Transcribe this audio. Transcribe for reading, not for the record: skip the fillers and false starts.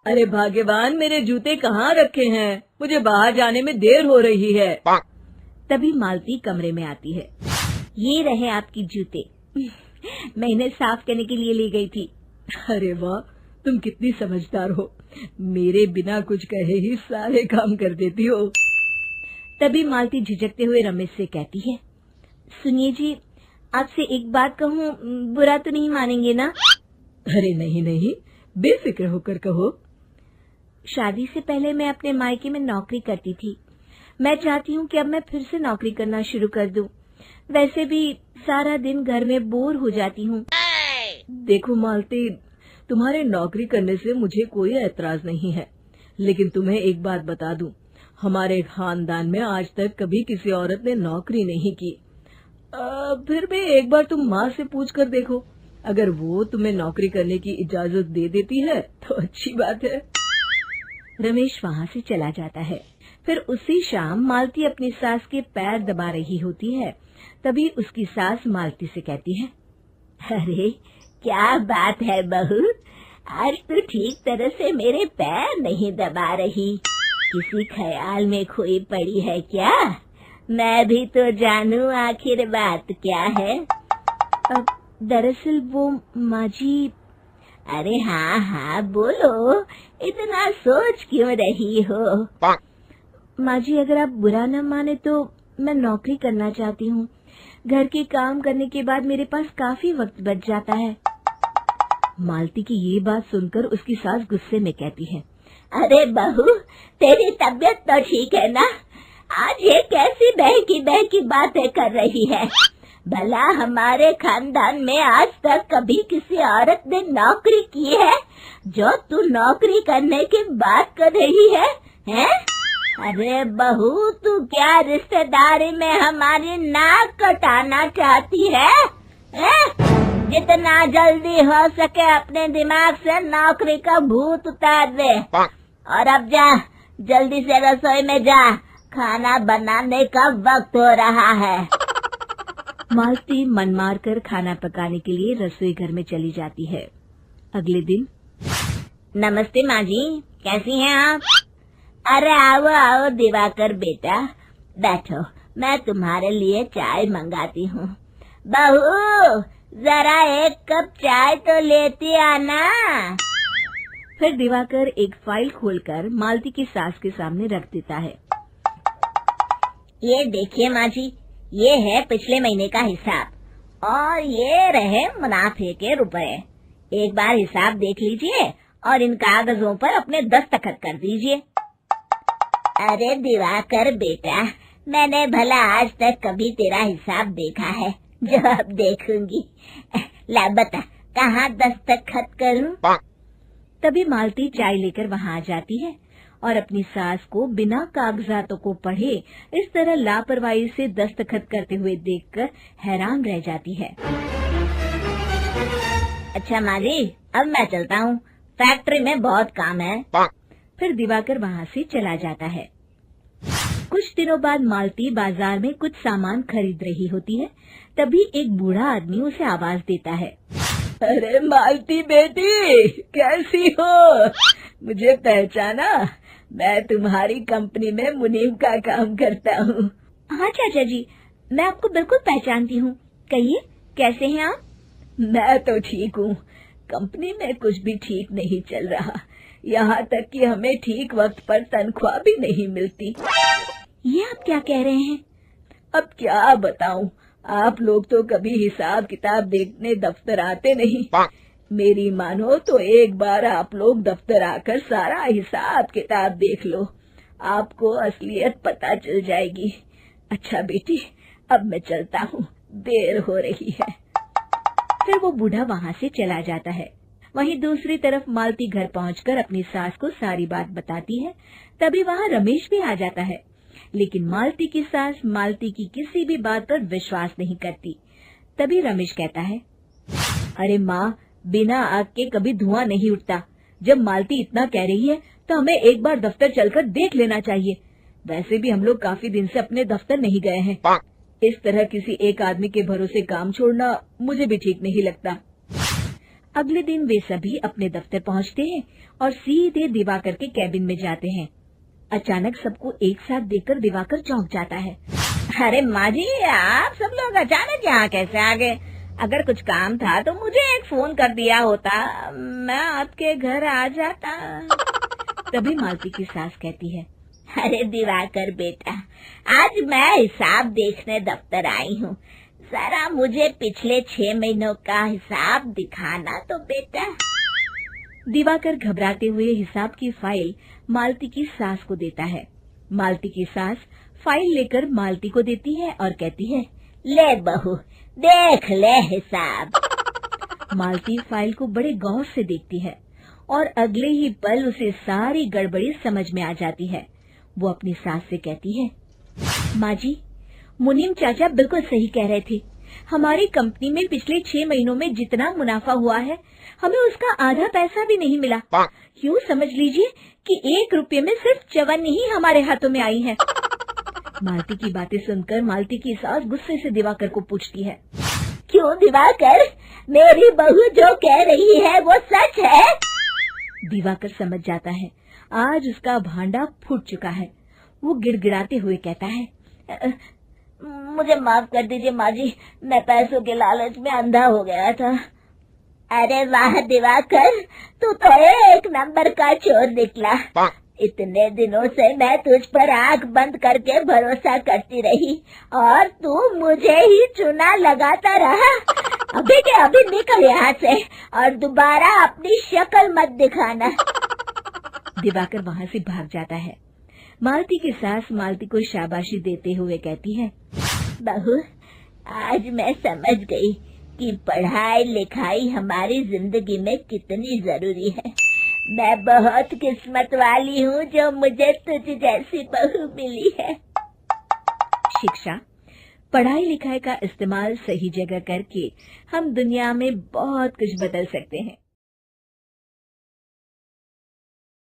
अरे भाग्यवान, मेरे जूते कहाँ रखे हैं? मुझे बाहर जाने में देर हो रही है। तभी मालती कमरे में आती है। ये रहे आपकी जूते। मैं इन्हें साफ करने के लिए ले गई थी। अरे वाह, तुम कितनी समझदार हो। मेरे बिना कुछ कहे ही सारे काम कर देती हो। तभी मालती झिझकते हुए रमेश से कहती है, सुनिए जी, आपसे एक बात कहूँ, बुरा तो नहीं मानेंगे ना? अरे नहीं नहीं, बेफिक्र होकर कहो। शादी से पहले मैं अपने मायके में नौकरी करती थी। मैं चाहती हूँ कि अब मैं फिर से नौकरी करना शुरू कर दूं। वैसे भी सारा दिन घर में बोर हो जाती हूँ। देखो मालती, तुम्हारे नौकरी करने से मुझे कोई ऐतराज नहीं है, लेकिन तुम्हें एक बात बता दूं, हमारे खानदान में आज तक कभी किसी औरत ने नौकरी नहीं की। फिर भी एक बार तुम माँ से पूछ कर देखो, अगर वो तुम्हें नौकरी करने की इजाजत दे देती है तो अच्छी बात है। रमेश वहाँ से चला जाता है। फिर उसी शाम मालती अपनी सास के पैर दबा रही होती है। तभी उसकी सास मालती से कहती है, अरे क्या बात है बहू, आज तो ठीक तरह से मेरे पैर नहीं दबा रही। किसी ख्याल में खोई पड़ी है क्या? मैं भी तो जानूं आखिर बात क्या है। दरअसल वो माँ जी। अरे हाँ हाँ बोलो, इतना सोच क्यों रही हो? माँ जी, अगर आप बुरा न माने तो मैं नौकरी करना चाहती हूँ। घर के काम करने के बाद मेरे पास काफी वक्त बच जाता है। मालती की ये बात सुनकर उसकी सास गुस्से में कहती है, अरे बहू, तेरी तबीयत तो ठीक है ना? आज ये कैसी बहकी बातें कर रही है? भला हमारे खानदान में आज तक कभी किसी औरत ने नौकरी की है जो तू नौकरी करने की बात कर रही है, हैं? अरे बहू, तू क्या रिश्तेदारी में हमारी नाक कटाना चाहती है? जितना जल्दी हो सके अपने दिमाग से नौकरी का भूत उतार दे, और अब जा, जल्दी से रसोई में जा, खाना बनाने का वक्त हो रहा है। मालती मन मार कर खाना पकाने के लिए रसोई घर में चली जाती है। अगले दिन, नमस्ते माँ जी, कैसी हैं आप? अरे आओ आओ दिवाकर बेटा, बैठो, मैं तुम्हारे लिए चाय मंगाती हूँ। बहू, जरा एक कप चाय तो लेती आना। फिर दिवाकर एक फाइल खोलकर मालती की सास के सामने रख देता है। ये देखिए माँ जी, ये है पिछले महीने का हिसाब और ये रहे मुनाफे के रुपए। एक बार हिसाब देख लीजिए और इन कागजों पर अपने दस्तखत कर दीजिए। अरे दिवाकर बेटा, मैंने भला आज तक कभी तेरा हिसाब देखा है जो अब देखूंगी? ला बता, कहाँ दस्तखत करूं? तभी मालती चाय लेकर वहाँ आ जाती है और अपनी सास को बिना कागजातों को पढ़े इस तरह लापरवाही से दस्तखत करते हुए देखकर हैरान रह जाती है। अच्छा माँ जी, अब मैं चलता हूँ, फैक्ट्री में बहुत काम है। फिर दिवाकर वहाँ से चला जाता है। कुछ दिनों बाद मालती बाजार में कुछ सामान खरीद रही होती है। तभी एक बूढ़ा आदमी उसे आवाज देता है, अरे मालती बेटी, कैसी हो? मुझे पहचाना? मैं तुम्हारी कंपनी में मुनीम का काम करता हूँ। हाँ चाचा जी, मैं आपको बिल्कुल पहचानती हूँ। कहिए, कैसे हैं आप? मैं तो ठीक हूँ। कंपनी में कुछ भी ठीक नहीं चल रहा, यहाँ तक कि हमें ठीक वक्त पर तनख्वाह भी नहीं मिलती। ये आप क्या कह रहे हैं? अब क्या बताऊँ, आप लोग तो कभी हिसाब किताब देखने दफ्तर आते नहीं। मेरी मानो तो एक बार आप लोग दफ्तर आकर सारा हिसाब किताब देख लो, आपको असलियत पता चल जाएगी। अच्छा बेटी, अब मैं चलता हूँ, देर हो रही है। फिर वो बूढ़ा वहाँ से चला जाता है। वहीं दूसरी तरफ मालती घर पहुंचकर अपनी सास को सारी बात बताती है। तभी वहाँ रमेश भी आ जाता है, लेकिन मालती की सास मालती की किसी भी बात पर विश्वास नहीं करती। तभी रमेश कहता है, अरे माँ, बिना आग के कभी धुआं नहीं उठता। जब मालती इतना कह रही है तो हमें एक बार दफ्तर चलकर देख लेना चाहिए। वैसे भी हम लोग काफी दिन से अपने दफ्तर नहीं गए हैं। इस तरह किसी एक आदमी के भरोसे काम छोड़ना मुझे भी ठीक नहीं लगता। अगले दिन वे सभी अपने दफ्तर पहुंचते हैं और सीधे दिवाकर के कैबिन में जाते हैं। अचानक सबको एक साथ देखकर दिवाकर चौंक जाता है। अरे माँ जी, आप सब लोग अचानक यहाँ कैसे आ गए? अगर कुछ काम था तो मुझे एक फोन कर दिया होता, मैं आपके घर आ जाता। तभी मालती की सास कहती है, अरे दिवाकर बेटा, आज मैं हिसाब देखने दफ्तर आई हूँ, जरा मुझे पिछले 6 महीनों का हिसाब दिखाना तो बेटा। दिवाकर घबराते हुए हिसाब की फाइल मालती की सास को देता है। मालती की सास फाइल लेकर मालती को देती है और कहती है, ले बहू, देख ले हिसाब। मालती फाइल को बड़े गौर से देखती है और अगले ही पल उसे सारी गड़बड़ी समझ में आ जाती है। वो अपनी सास से कहती है, माँ जी, मुनीम चाचा बिल्कुल सही कह रहे थे। हमारी कंपनी में पिछले 6 महीनों में जितना मुनाफा हुआ है, हमें उसका आधा पैसा भी नहीं मिला। यूँ समझ लीजिए कि 1 रुपये में सिर्फ चवन्नी ही हमारे हाथों में आई है। मालती की बातें सुनकर मालती की सास गुस्से से दिवाकर को पूछती है, क्यों दिवाकर, मेरी बहू जो कह रही है वो सच है? दिवाकर समझ जाता है आज उसका भांडा फूट चुका है। वो गिड़गिड़ाते हुए कहता है, मुझे माफ कर दीजिए माँ जी, मैं पैसों के लालच में अंधा हो गया था। अरे वाह दिवाकर, तू तो एक नंबर का चोर निकला। इतने दिनों से मैं तुझ पर आंख बंद करके भरोसा करती रही और तू मुझे ही चुना लगाता रहा। अभी के अभी निकल यहाँ से और दोबारा अपनी शक्ल मत दिखाना। दिवाकर वहाँ से भाग जाता है। मालती की सास मालती को शाबाशी देते हुए कहती है, बहू, आज मैं समझ गई कि पढ़ाई लिखाई हमारी जिंदगी में कितनी जरूरी है। मैं बहुत किस्मत वाली हूँ जो मुझे तुझ जैसी बहू मिली है। शिक्षा, पढ़ाई लिखाई का इस्तेमाल सही जगह करके हम दुनिया में बहुत कुछ बदल सकते हैं।